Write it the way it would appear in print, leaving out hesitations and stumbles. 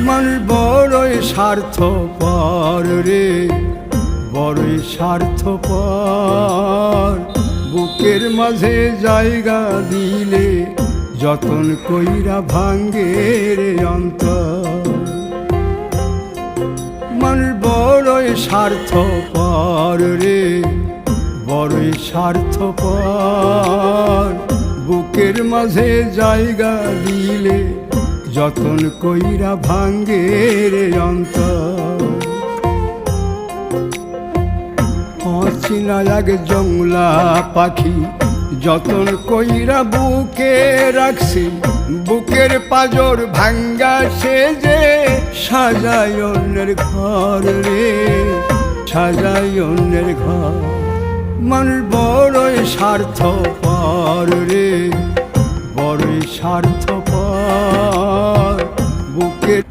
মানুষ বড়ই স্বার্থপর রে, বড়ই স্বার্থপর। বুকের মাঝে জায়গা দিলে যতন কইরা ভাঙ্গে রে অন্তর। মানুষ বড়ই স্বার্থপর রে, বড়ই স্বার্থপর। বুকের মাঝে জায়গা দিলে যতন কইরা ভাঙ্গে রে অন্তর। অচিনা এক জংলা পাখি যতন কইরা বুকে রাখছি, বুকের পাজর ভাঙ্গা সে যে সাজায় অন্যের ঘর রে, সাজায় অন্যের ঘর। মানুষ বড়ই স্বার্থপর রে, বড়ই স্বার্থপর। বুকের